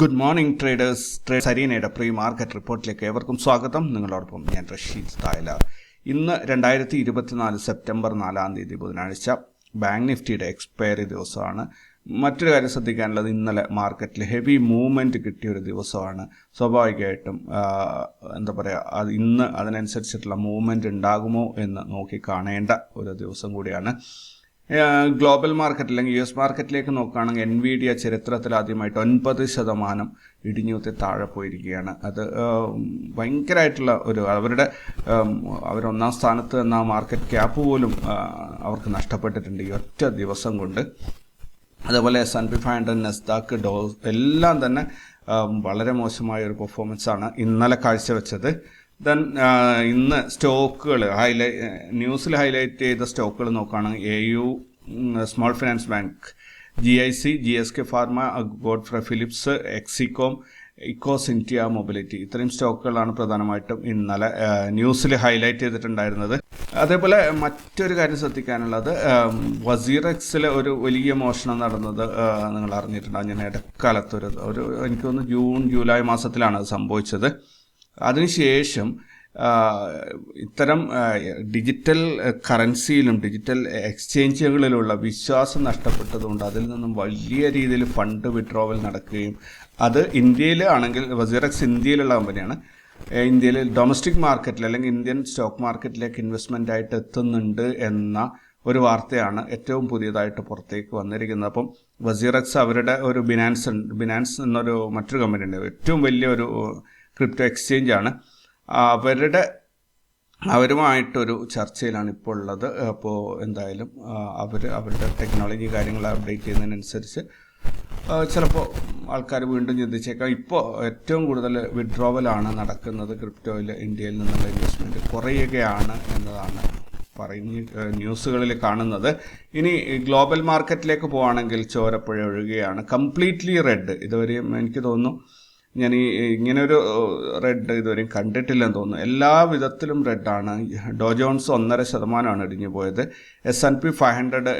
Good morning traders. സരീനയുടെ pre market റിപ്പോർട്ടിലേക്ക് ഏവർക്കും സ്വാഗതം. നിങ്ങളോടൊപ്പം ഞാൻ റഷീദ് തായലാർ. ഇന്ന് 2024 സെപ്റ്റംബർ 4 ബുധനാഴ്ച ബാങ്ക് നിഫ്റ്റിയുടെ എക്സ്പയറി ദിവസമാണ്. മറ്റൊരു കാര്യം ശ്രദ്ധിക്കാനുള്ളത്, ഇന്നലെ മാർക്കറ്റിൽ ഹെവി മൂവ്മെൻറ്റ് കിട്ടിയൊരു ദിവസമാണ്. സ്വാഭാവികമായിട്ടും അത് ഇന്ന് അതിനനുസരിച്ചിട്ടുള്ള മൂവ്മെൻറ്റ് ഉണ്ടാകുമോ എന്ന് നോക്കി കാണേണ്ട ഒരു ദിവസം കൂടിയാണ്. ഗ്ലോബൽ മാർക്കറ്റ് അല്ലെങ്കിൽ US മാർക്കറ്റിലേക്ക് നോക്കുകയാണെങ്കിൽ എൻവിഡിയ ചരിത്രത്തിൽ ആദ്യമായിട്ട് 9% ഇടിഞ്ഞൂത്തി താഴെ പോയിരിക്കുകയാണ്. അത് ഭയങ്കരമായിട്ടുള്ള അവരൊന്നാം സ്ഥാനത്ത് എന്ന മാർക്കറ്റ് ക്യാപ്പ് പോലും അവർക്ക് നഷ്ടപ്പെട്ടിട്ടുണ്ട് ഈ ഒറ്റ ദിവസം കൊണ്ട്. അതേപോലെ S&P 500, നെസ്ഡാക്ക്, ഡോ എല്ലാം തന്നെ വളരെ മോശമായ ഒരു പെർഫോമൻസാണ് ഇന്നലെ കാഴ്ചവെച്ചത്. ഇന്ന് സ്റ്റോക്കുകൾ ന്യൂസിൽ ഹൈലൈറ്റ് ചെയ്ത സ്റ്റോക്കുകൾ നോക്കുകയാണെങ്കിൽ AU small finance bank, GIC, GSK pharma, Godfrey Phillips, Exicom, Ecos India mobility, ഇത്രയും സ്റ്റോക്കുകളാണ് പ്രധാനമായിട്ടും ഇന്നലെ ന്യൂസിൽ ഹൈലൈറ്റ് ചെയ്തിട്ടുണ്ടായിരുന്നത്. അതേപോലെ മറ്റൊരു കാര്യം ശ്രദ്ധിക്കാനുള്ളത്, വസീറക്സിൽ ഒരു വലിയ മോഷണം നടന്നത് നിങ്ങൾ അറിഞ്ഞിട്ടുണ്ടാകും. ഞാൻ ഇടക്കാലത്ത് എനിക്ക് തോന്നുന്നു ജൂൺ ജൂലൈ മാസത്തിലാണ് അത് സംഭവിച്ചത്. അതിനുശേഷം ഇത്തരം ഡിജിറ്റൽ കറൻസിയിലും ഡിജിറ്റൽ എക്സ്ചേഞ്ചുകളിലുള്ള വിശ്വാസം നഷ്ടപ്പെട്ടതുകൊണ്ട് അതിൽ നിന്നും വലിയ രീതിയിൽ ഫണ്ട് വിഡ്രോവൽ നടക്കുകയും, അത് ഇന്ത്യയിൽ ആണെങ്കിൽ വസീറക്സ് ഇന്ത്യയിലുള്ള കമ്പനിയാണ്, ഇന്ത്യയിൽ ഡൊമസ്റ്റിക് മാർക്കറ്റിൽ അല്ലെങ്കിൽ ഇന്ത്യൻ സ്റ്റോക്ക് മാർക്കറ്റിലേക്ക് ഇൻവെസ്റ്റ്മെൻ്റ് ആയിട്ട് എത്തുന്നുണ്ട് എന്ന ഒരു വാർത്തയാണ് ഏറ്റവും പുതിയതായിട്ട് പുറത്തേക്ക് വന്നിരിക്കുന്നത്. അപ്പം വസീറക്സ് അവരുടെ ഒരു ബിനാൻസ് എന്നൊരു മറ്റൊരു കമ്പനി ഉണ്ട്, ഏറ്റവും വലിയൊരു ക്രിപ്റ്റോ എക്സ്ചേഞ്ച് ആണ്. അവരുമായിട്ടൊരു ചർച്ചയിലാണ് ഇപ്പോൾ ഉള്ളത്. അപ്പോൾ എന്തായാലും അവരുടെ ടെക്നോളജി കാര്യങ്ങൾ അപ്ഡേറ്റ് ചെയ്യുന്നതിനനുസരിച്ച് ചിലപ്പോൾ ആൾക്കാർ വീണ്ടും ചിന്തിച്ചേക്കാം. ഇപ്പോൾ ഏറ്റവും കൂടുതൽ വിഡ്രോവലാണ് നടക്കുന്നത് ക്രിപ്റ്റോയിൽ. ഇന്ത്യയിൽ നിന്നുള്ള ഇൻവെസ്റ്റ്മെൻറ്റ് കുറയുകയാണ് എന്നതാണ് ന്യൂസുകളിൽ കാണുന്നത്. ഇനി ഗ്ലോബൽ മാർക്കറ്റിലേക്ക് പോവുകയാണെങ്കിൽ ചോരപ്പുഴ ഒഴുകുകയാണ്, കംപ്ലീറ്റ്ലി റെഡ്. ഇതുവരെയും എനിക്ക് തോന്നുന്നു ഞാൻ ഇങ്ങനൊരു റെഡ് ഇതുവരെയും കണ്ടിട്ടില്ലെന്ന് തോന്നുന്നു. എല്ലാ വിധത്തിലും റെഡാണ്. ഡോ ജോൺസ് 1.5% ഇടിഞ്ഞു പോയത്. S&P 500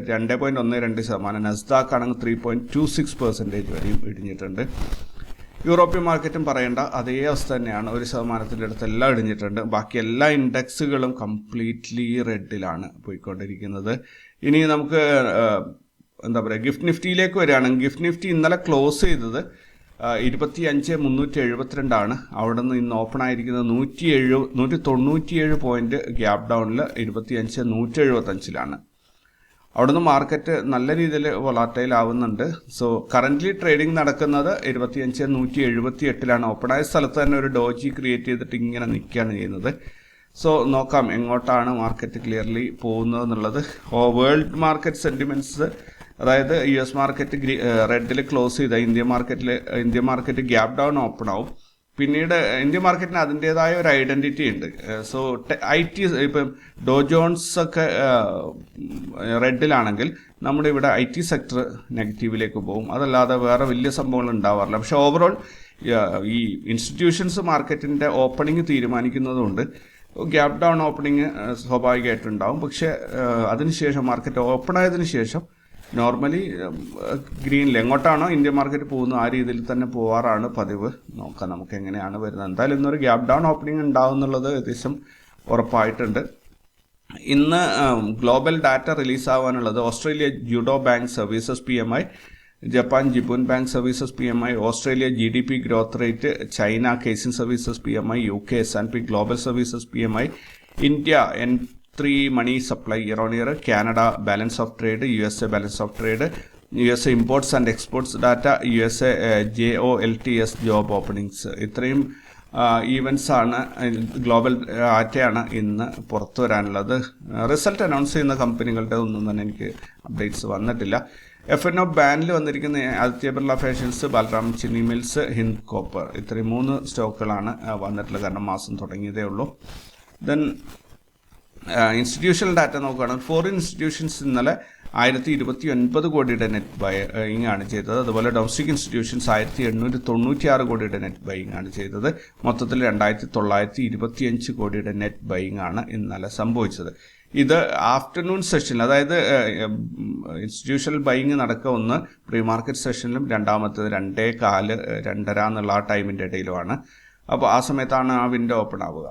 2.12%, നെസ്ഡാക്ക് ആണെങ്കിൽ 3.26% വരെയും ഇടിഞ്ഞിട്ടുണ്ട്. യൂറോപ്യൻ മാർക്കറ്റും പറയേണ്ട അതേ അവസ്ഥ തന്നെയാണ്, 1%-ൻ്റെ അടുത്ത് എല്ലാം ഇടിഞ്ഞിട്ടുണ്ട്. ബാക്കി എല്ലാ ഇൻഡെക്സുകളും കംപ്ലീറ്റ്ലി റെഡിലാണ് പോയിക്കൊണ്ടിരിക്കുന്നത്. ഇനി നമുക്ക് ഗിഫ്റ്റ് നിഫ്റ്റിയിലേക്ക് വരികയാണെങ്കിൽ, ഗിഫ്റ്റ് നിഫ്റ്റി ഇന്നലെ ക്ലോസ് ചെയ്തത് 25,372 അവിടെ നിന്ന് ഇന്ന് ഓപ്പൺ ആയിരിക്കുന്നത് 197 പോയിന്റ് ഗ്യാപ് ഡൗണിൽ 25,175 അവിടെ നിന്ന് മാർക്കറ്റ് നല്ല രീതിയിൽ വൊളാറ്റൈൽ ആവുന്നുണ്ട്. സോ കറൻ്റ്ലി ട്രേഡിംഗ് നടക്കുന്നത് 25,178 ഓപ്പണായ സ്ഥലത്ത് തന്നെ ഒരു ഡോജി ക്രിയേറ്റ് ചെയ്തിട്ട് ഇങ്ങനെ നിൽക്കുകയാണ് ചെയ്യുന്നത്. സോ നോക്കാം എങ്ങോട്ടാണ് മാർക്കറ്റ് ക്ലിയർലി പോകുന്നത് എന്നുള്ളത്. വേൾഡ് മാർക്കറ്റ് സെൻറ്റിമെൻറ്റ്സ്, അതായത് US മാർക്കറ്റ് റെഡിൽ ക്ലോസ് ചെയ്ത Indian market gap down open ആവും. പിന്നീട് ഇന്ത്യൻ മാർക്കറ്റിന് അതിൻ്റേതായ ഒരു ഐഡൻറ്റിറ്റി ഉണ്ട്. സോ IT ഇപ്പം ഡോ ജോൺസ് ഒക്കെ റെഡിലാണെങ്കിൽ നമ്മുടെ ഇവിടെ IT സെക്ടർ നെഗറ്റീവിലേക്ക് പോകും. അതല്ലാതെ വേറെ വലിയ സംഭവങ്ങൾ ഉണ്ടാവാറില്ല. പക്ഷേ ഓവറോൾ ഈ ഇൻസ്റ്റിറ്റ്യൂഷൻസ് മാർക്കറ്റിൻ്റെ ഓപ്പണിംഗ് തീരുമാനിക്കുന്നതുകൊണ്ട് ഗ്യാപ് ഡൗൺ ഓപ്പണിംഗ് സ്വാഭാവികമായിട്ടുണ്ടാവും. പക്ഷേ അതിനുശേഷം മാർക്കറ്റ് ഓപ്പൺ ആയതിനു ശേഷം നോർമലി ഗ്രീനിൽ എങ്ങോട്ടാണോ ഇന്ത്യൻ മാർക്കറ്റ് പോകുന്നത് ആ രീതിയിൽ തന്നെ പോവാറാണ് പതിവ്. നോക്കാം നമുക്ക് എങ്ങനെയാണ് വരുന്നത്. എന്തായാലും ഇന്നൊരു ഗ്യാപ് ഡൗൺ ഓപ്പണിംഗ് ഉണ്ടാവും എന്നുള്ളത് ഏകദേശം ഉറപ്പായിട്ടുണ്ട്. ഇന്ന് ഗ്ലോബൽ ഡാറ്റ റിലീസാവാനുള്ളത് Australia Judo bank services PMI, Japan Jibun bank services PMI, Australia GDP growth rate, China Caixin services PMI, UK S&P global services PMI, India N3 money supply year on year, Canada balance of trade, USA balance of trade, USA imports and exports data, USA JOLTS job openings. ഇത്രയും events ആണ്, global ഡാറ്റയാണ് ഇന്ന് പുറത്തു വരാനുള്ളത്. Result announce ചെയ്യുന്ന കമ്പനികളുടെ ഒന്നും തന്നെ എനിക്ക് അപ്ഡേറ്റ്സ് വന്നിട്ടില്ല. F&O ബാനിൽ വന്നിരിക്കുന്ന Aditya Birla fashions, Balaram Chini mills, Hind copper, ഇത്രയും 3 സ്റ്റോക്കുകളാണ് വന്നിട്ടുള്ളത്. കാരണം മാസം തുടങ്ങിയതേ ഉള്ളൂ. ഇൻസ്റ്റിറ്റ്യൂഷണൽ ഡാറ്റ നോക്കുകയാണെങ്കിൽ ഫോറിൻ ഇൻസ്റ്റിറ്റ്യൂഷൻസ് ഇന്നലെ 1029 കോടിയുടെ നെറ്റ് ബൈയിങ് ആണ് ചെയ്തത്. അതുപോലെ ഡൊമസ്റ്റിക് ഇൻസ്റ്റിറ്റ്യൂഷൻസ് 1896 കോടിയുടെ നെറ്റ് ബൈയിങ് ആണ് ചെയ്തത്. മൊത്തത്തിൽ 2925 കോടിയുടെ നെറ്റ് ബൈയിങ് ആണ് ഇന്നലെ സംഭവിച്ചത്. ഇത് ആഫ്റ്റർനൂൺ സെഷനിൽ, അതായത് ഇൻസ്റ്റിറ്റ്യൂഷണൽ ബൈങ് നടക്കുക ഒന്ന് പ്രീ മാർക്കറ്റ് സെഷനിലും, രണ്ടാമത്തേത് 2:15 2:30 എന്നുള്ള ആ ടൈമിൻ്റെ ഇടയിലുമാണ്. അപ്പോൾ ആ സമയത്താണ് ആ വിൻഡോ ഓപ്പൺ ആവുക.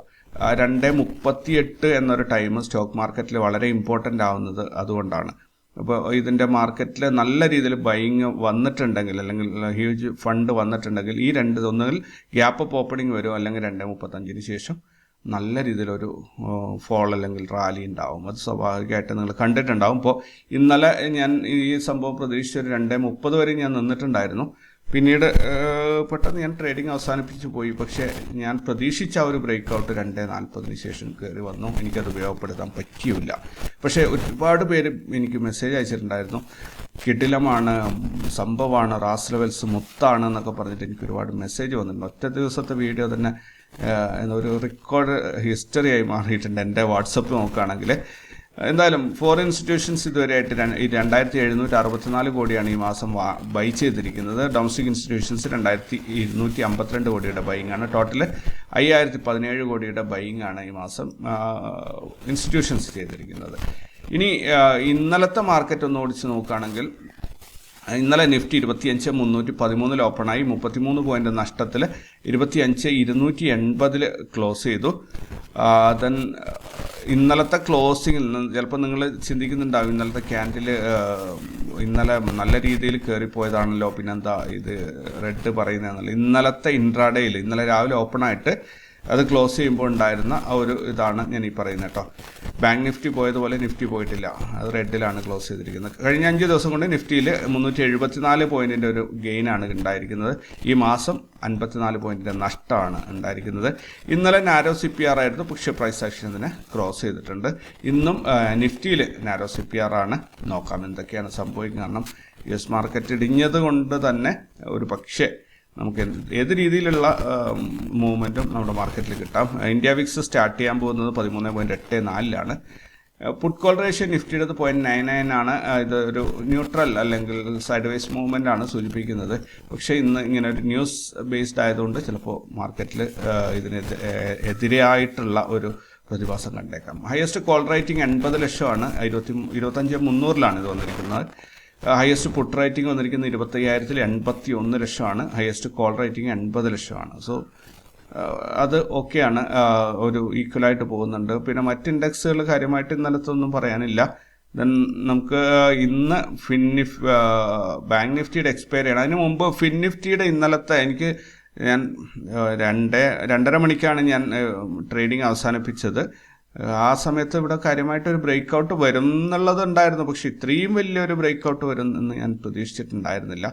2:38 എന്നൊരു ടൈം സ്റ്റോക്ക് മാർക്കറ്റിൽ വളരെ ഇമ്പോർട്ടൻ്റ് ആവുന്നത് അതുകൊണ്ടാണ്. അപ്പോൾ ഇതിൻ്റെ മാർക്കറ്റിൽ നല്ല രീതിയിൽ ബൈങ് വന്നിട്ടുണ്ടെങ്കിൽ, അല്ലെങ്കിൽ ഹ്യൂജ് ഫണ്ട് വന്നിട്ടുണ്ടെങ്കിൽ, ഈ ഒന്നുകിൽ ഗ്യാപ്പ് അപ്പ് ഓപ്പണിംഗ് വരും, അല്ലെങ്കിൽ 2:35 ശേഷം നല്ല രീതിയിലൊരു ഫോൾ അല്ലെങ്കിൽ റാലി ഉണ്ടാവും. അത് സ്വാഭാവികമായിട്ട് നിങ്ങൾ കണ്ടിട്ടുണ്ടാവും. ഇപ്പോൾ ഇന്നലെ ഞാൻ ഈ സംഭവം പ്രതീക്ഷിച്ച ഒരു 2:30 വരെ ഞാൻ നിന്നിട്ടുണ്ടായിരുന്നു. പിന്നീട് പെട്ടെന്ന് ഞാൻ ട്രേഡിംഗ് അവസാനിപ്പിച്ചു പോയി. പക്ഷേ ഞാൻ പ്രതീക്ഷിച്ച ഒരു ബ്രേക്ക് ഔട്ട് 2:40 ശേഷം കയറി വന്നു. എനിക്കത് ഉപയോഗപ്പെടുത്താൻ പറ്റിയില്ല. പക്ഷേ ഒരുപാട് പേര് എനിക്ക് മെസ്സേജ് അയച്ചിട്ടുണ്ടായിരുന്നു, കിടിലമാണ്, സംഭവമാണ്, റാസ് ലെവൽസ് മുത്താണ് എന്നൊക്കെ പറഞ്ഞിട്ട് എനിക്ക് ഒരുപാട് മെസ്സേജ് വന്നിട്ടുണ്ട്. ഒറ്റ ദിവസത്തെ വീഡിയോ തന്നെ ഒരു റെക്കോർഡ് ഹിസ്റ്ററിയായി മാറിയിട്ടുണ്ട് എൻ്റെ വാട്സപ്പ് നോക്കുകയാണെങ്കിൽ. എന്തായാലും ഫോറിൻ ഇൻസ്റ്റിറ്റ്യൂഷൻസ് ഇതുവരെയായിട്ട് 2764 കോടിയാണ് ഈ മാസം ബൈ ചെയ്തിരിക്കുന്നത്. ഡൊമസ്റ്റിക് ഇൻസ്റ്റിറ്റ്യൂഷൻസ് 2252 കോടിയുടെ ബൈങ് ആണ്. ടോട്ടൽ 5017 കോടിയുടെ ബൈങ് ആണ് ഈ മാസം ഇൻസ്റ്റിറ്റ്യൂഷൻസ് ചെയ്തിരിക്കുന്നത്. ഇനി ഇന്നലത്തെ മാർക്കറ്റ് ഒന്ന് ഓടിച്ച് നോക്കുകയാണെങ്കിൽ, ഇന്നലെ നിഫ്റ്റി 25,313 ഓപ്പണായി 33 പോയിന്റ് നഷ്ടത്തിൽ 25,280 ക്ലോസ് ചെയ്തു. ദെൻ ഇന്നലത്തെ ക്ലോസിങ്ങിൽ നിന്ന് ചിലപ്പോൾ നിങ്ങൾ ചിന്തിക്കുന്നുണ്ടാവും, ഇന്നലത്തെ ക്യാൻഡിൽ ഇന്നലെ നല്ല രീതിയിൽ കയറിപ്പോയതാണല്ലോ, പിന്നെന്താ ഇത് റെഡ് പറയുന്നതെന്നല്ല. ഇന്നലത്തെ ഇൻട്രാഡേയിൽ, ഇന്നലെ രാവിലെ ഓപ്പണായിട്ട് അത് ക്ലോസ് ചെയ്യുമ്പോൾ ഉണ്ടായിരുന്ന ഒരു ഇതാണ് ഞാൻ ഈ പറയുന്നത് കേട്ടോ. ബാങ്ക് നിഫ്റ്റി പോയതുപോലെ നിഫ്റ്റി പോയിട്ടില്ല, അത് റെഡിലാണ് ക്ലോസ് ചെയ്തിരിക്കുന്നത്. കഴിഞ്ഞ 5 ദിവസം കൊണ്ട് നിഫ്റ്റിയിൽ 374 പോയിന്റിൻ്റെ ഒരു ഗെയിനാണ് ഉണ്ടായിരിക്കുന്നത്. ഈ മാസം 54 പോയിന്റിൻ്റെ നഷ്ടമാണ് ഉണ്ടായിരിക്കുന്നത്. ഇന്നലെ നാരോ CPR ആയിരുന്നു, പക്ഷേ പ്രൈസ് ആക്ഷൻ ഇതിനെ ക്രോസ് ചെയ്തിട്ടുണ്ട്. ഇന്നും നിഫ്റ്റിയിൽ നാരോ CPR ആണ്. നോക്കാം എന്തൊക്കെയാണ് സംഭവിക്കുന്നത്. കാരണം US മാർക്കറ്റ് ഇടിഞ്ഞത് കൊണ്ട് തന്നെ ഒരു പക്ഷേ നമുക്ക് ഏത് രീതിയിലുള്ള മൂവ്മെൻറ്റും നമ്മുടെ മാർക്കറ്റിൽ കിട്ടാം. ഇന്ത്യ വിക്സ് സ്റ്റാർട്ട് ചെയ്യാൻ പോകുന്നത് 13.84 പുട്ട് കോൾ റേഷ്യോ നിഫ്റ്റിയുടെ 0.99 ആണ്. ഇത് ഒരു ന്യൂട്രൽ അല്ലെങ്കിൽ സൈഡ് വൈസ് മൂവ്മെൻ്റ് ആണ് സൂചിപ്പിക്കുന്നത്. പക്ഷേ ഇന്ന് ഇങ്ങനെ ഒരു ന്യൂസ് ബേസ്ഡ് ആയതുകൊണ്ട് ചിലപ്പോൾ മാർക്കറ്റിൽ ഇതിന് എതിരായിട്ടുള്ള ഒരു പ്രതിഭാസം കണ്ടേക്കാം. ഹയസ്റ്റ് കോൾ റേറ്റിംഗ് 80 ലക്ഷമാണ്. 25,300 ഇത് വന്നിരിക്കുന്നത്. ഹയസ്റ്റ് പുട്ട് റേറ്റിംഗ് വന്നിരിക്കുന്നത് 25,081 ലക്ഷമാണ്. ഹയസ്റ്റ് കോൾ റേറ്റിംഗ് 80 ലക്ഷമാണ്. സോ അത് ഓക്കെയാണ്, ഒരു ഈക്വലായിട്ട് പോകുന്നുണ്ട്. പിന്നെ മറ്റ് ഇൻഡെക്സുകൾ കാര്യമായിട്ട് ഇന്നലത്തൊന്നും പറയാനില്ല. ദെൻ നമുക്ക് ഇന്ന് ബാങ്ക് നിഫ്റ്റിയുടെ എക്സ്പയർ ചെയ്യണം. അതിന് മുമ്പ് നിഫ്റ്റിയുടെ ഇന്നലത്തെ ഞാൻ 2:30 മണിക്കാണ് ഞാൻ ട്രേഡിംഗ് അവസാനിപ്പിച്ചത്. ആ സമയത്ത് ഇവിടെ കാര്യമായിട്ടൊരു ബ്രേക്ക് ഔട്ട് വരും എന്നുള്ളതുണ്ടായിരുന്നു. പക്ഷെ ഇത്രയും വലിയൊരു ബ്രേക്ക് ഔട്ട് വരും എന്ന് ഞാൻ പ്രതീക്ഷിച്ചിട്ടുണ്ടായിരുന്നില്ല.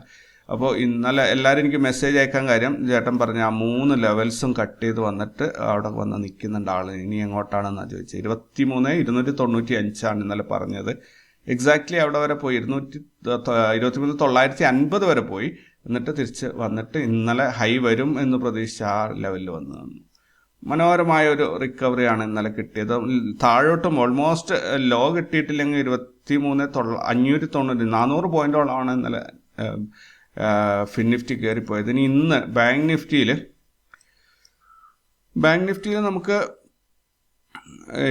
അപ്പോൾ ഇന്നലെ എല്ലാവരും എനിക്ക് മെസ്സേജ് അയക്കാൻ കാര്യം, ചേട്ടൻ പറഞ്ഞ ആ 3 ലെവൽസും കട്ട് ചെയ്ത് വന്നിട്ട് അവിടെ വന്ന് നിൽക്കുന്നുണ്ട് ആൾ, ഇനി എങ്ങോട്ടാണെന്നാണ് ചോദിച്ചത്. 23,295 ഇന്നലെ പറഞ്ഞത്. എക്സാക്ട്ലി അവിടെ വരെ പോയി 23,950 വരെ പോയി. എന്നിട്ട് തിരിച്ച് വന്നിട്ട് ഇന്നലെ ഹൈ വരും എന്ന് പ്രതീക്ഷിച്ച് ആ ലെവലിൽ വന്നു. മനോഹരമായ ഒരു റിക്കവറിയാണ് ഇന്നലെ കിട്ടിയത്. താഴോട്ടും ഓൾമോസ്റ്റ് ലോ കിട്ടിയിട്ടില്ലെങ്കിൽ 23,590 400 പോയിന്റോളമാണ് ഇന്നലെ നിഫ്റ്റി കയറിപ്പോയത്. ഇനി ഇന്ന് ബാങ്ക് നിഫ്റ്റിയിൽ നമുക്ക്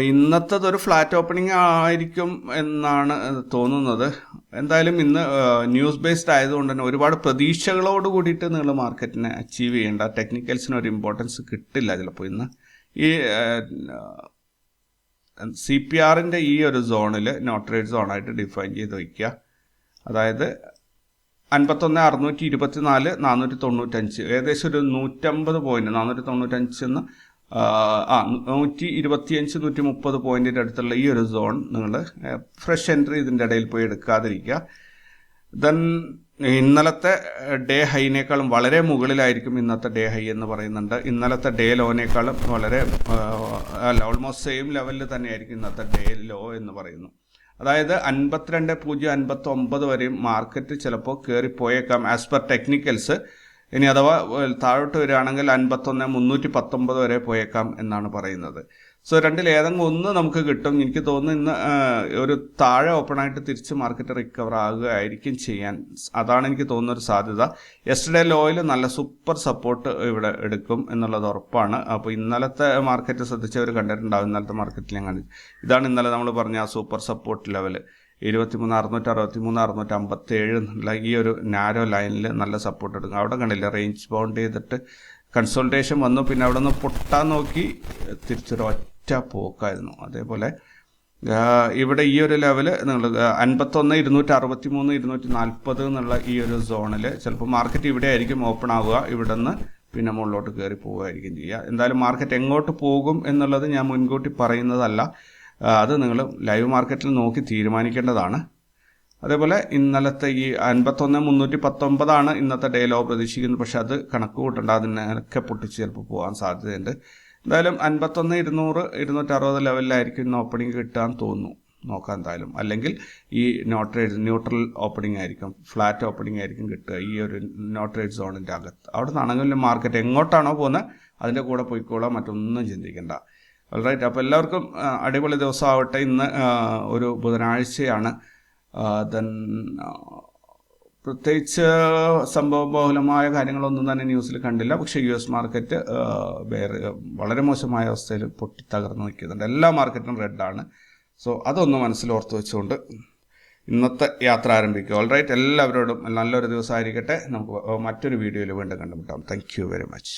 ഇന്നത്തേതൊരു ഫ്ലാറ്റ് ഓപ്പണിംഗ് ആയിരിക്കും എന്നാണ് തോന്നുന്നത്. എന്തായാലും ഇന്ന് ന്യൂസ് ബേസ്ഡ് ആയതുകൊണ്ട് തന്നെ ഒരുപാട് പ്രതീക്ഷകളോട് കൂടിയിട്ട് നിങ്ങൾ മാർക്കറ്റിനെ അച്ചീവ് ചെയ്യേണ്ട, ടെക്നിക്കൽസിന് ഒരു ഇമ്പോർട്ടൻസ് കിട്ടില്ല ചിലപ്പോൾ. ഇന്ന് ഈ CPRൻ്റെ ഈ ഒരു സോണിൽ നോ ട്രേഡ് സോണായിട്ട് ഡിഫൈൻ ചെയ്ത് വയ്ക്കുക. അതായത് 51,624 495 ഏകദേശം ഒരു 150 പോയിന്റ്, 495 125 130 പോയിന്റിൻ്റെ അടുത്തുള്ള ഈ ഒരു സോൺ നിങ്ങൾ ഫ്രഷ് എൻട്രി ഇതിൻ്റെ ഇടയിൽ പോയി എടുക്കാതിരിക്കുക. ദെൻ ഇന്നലത്തെ ഡേ ഹൈനേക്കാളും വളരെ മുകളിലായിരിക്കും ഇന്നത്തെ ഡേ ഹൈ എന്ന് പറയുന്നുണ്ട്. ഇന്നലത്തെ ഡേ ലോനേക്കാളും വളരെ ഓൾമോസ്റ്റ് സെയിം ലെവലിൽ തന്നെയായിരിക്കും ഇന്നത്തെ ഡേ ലോ എന്ന് പറയുന്നു. അതായത് 52,059 വരെയും മാർക്കറ്റ് ചിലപ്പോൾ കയറിപ്പോയേക്കാം ആസ് പെർ ടെക്നിക്കൽസ്. ഇനി അഥവാ താഴോട്ട് വരികയാണെങ്കിൽ 51,319 വരെ പോയേക്കാം എന്നാണ് പറയുന്നത്. സോ രണ്ടിൽ ഏതെങ്കിലും ഒന്ന് നമുക്ക് കിട്ടും. എനിക്ക് തോന്നുന്നു ഇന്ന് ഒരു താഴെ ഓപ്പണായിട്ട് തിരിച്ച് മാർക്കറ്റ് റിക്കവർ ആകുകയായിരിക്കും ചെയ്യാൻ. അതാണ് എനിക്ക് തോന്നുന്ന ഒരു സാധ്യത. യെസ്റ്റർഡേ ലോയിൽ നല്ല സൂപ്പർ സപ്പോർട്ട് ഇവിടെ എടുക്കും എന്നുള്ളത് ഉറപ്പാണ്. അപ്പോൾ ഇന്നലത്തെ മാർക്കറ്റ് ശ്രദ്ധിച്ചവർ കണ്ടിട്ടുണ്ടാവും. ഇന്നലത്തെ മാർക്കറ്റിൽ ഞാൻ കണ്ടിട്ട് ഇതാണ് ഇന്നലെ നമ്മൾ പറഞ്ഞ ആ സൂപ്പർ സപ്പോർട്ട് ലെവൽ 23,663,657 എന്നുള്ള ഈ ഒരു നാരോ ലൈനിൽ നല്ല സപ്പോർട്ട് എടുക്കും. അവിടെ കണ്ടില്ല, റേഞ്ച് ബൗണ്ട് ചെയ്തിട്ട് കൺസോൾട്ടേഷൻ വന്നു, പിന്നെ അവിടെ നിന്ന് പൊട്ടാൻ നോക്കി തിരിച്ചൊരു ഒറ്റ പോക്കായിരുന്നു. അതേപോലെ ഇവിടെ ഈ ഒരു ലെവൽ നിങ്ങൾ 51,263,240 എന്നുള്ള ഈ ഒരു സോണിൽ ചിലപ്പോൾ മാർക്കറ്റ് ഇവിടെ ആയിരിക്കും ഓപ്പൺ ആവുക. ഇവിടെ നിന്ന് പിന്നെ മുകളിലോട്ട് കയറി പോവുകയായിരിക്കും ചെയ്യുക. എന്തായാലും മാർക്കറ്റ് എങ്ങോട്ട് പോകും എന്നുള്ളത് ഞാൻ മുൻകൂട്ടി പറയുന്നതല്ല, അത് നിങ്ങൾ ലൈവ് മാർക്കറ്റിൽ നോക്കി തീരുമാനിക്കേണ്ടതാണ്. അതേപോലെ ഇന്നലത്തെ ഈ 51,319 ഇന്നത്തെ ഡേ ലോ പ്രതീക്ഷിക്കുന്നത്. പക്ഷെ അത് കണക്ക് കൂട്ടേണ്ട, അതിനൊക്കെ പൊട്ടിച്ച് ചിലപ്പോൾ പോകാൻ സാധ്യതയുണ്ട്. എന്തായാലും 51,200 260 ലെവലിലായിരിക്കും ഇന്ന് ഓപ്പണിംഗ് കിട്ടാൻ തോന്നുന്നു. നോക്കാം എന്തായാലും. അല്ലെങ്കിൽ ഈ ന്യൂട്രൽ ഓപ്പണിംഗ് ആയിരിക്കും, ഫ്ലാറ്റ് ഓപ്പണിംഗ് ആയിരിക്കും കിട്ടുക ഈ ഒരു നോട്രേഡ് സോണിൻ്റെ അകത്ത്. അവിടെ നിന്നാണെങ്കിലും മാർക്കറ്റ് എങ്ങോട്ടാണോ പോകുന്നത് അതിൻ്റെ കൂടെ പോയിക്കോളാം, മറ്റൊന്നും ചിന്തിക്കേണ്ട. ഓൾറൈറ്റ്, അപ്പോൾ എല്ലാവർക്കും അടിപൊളി ദിവസമാവട്ടെ. ഇന്ന് ഒരു ബുധനാഴ്ചയാണ്. ദെൻ പ്രത്യേകിച്ച് സംഭവബഹുലമായ കാര്യങ്ങളൊന്നും തന്നെ ന്യൂസിൽ കണ്ടില്ല. പക്ഷേ US മാർക്കറ്റ് വളരെ മോശമായ അവസ്ഥയിൽ പൊട്ടിത്തകർന്ന് നിൽക്കുന്നുണ്ട്. എല്ലാ മാർക്കറ്റും റെഡാണ്. സോ അതൊന്ന് മനസ്സിലോർത്ത് വെച്ചുകൊണ്ട് ഇന്നത്തെ യാത്ര ആരംഭിക്കുക. ഓൾറൈറ്റ്, എല്ലാവരോടും നല്ലൊരു ദിവസമായിരിക്കട്ടെ. നമുക്ക് മറ്റൊരു വീഡിയോയിൽ വീണ്ടും കണ്ടുമുട്ടാം. Thank you very much.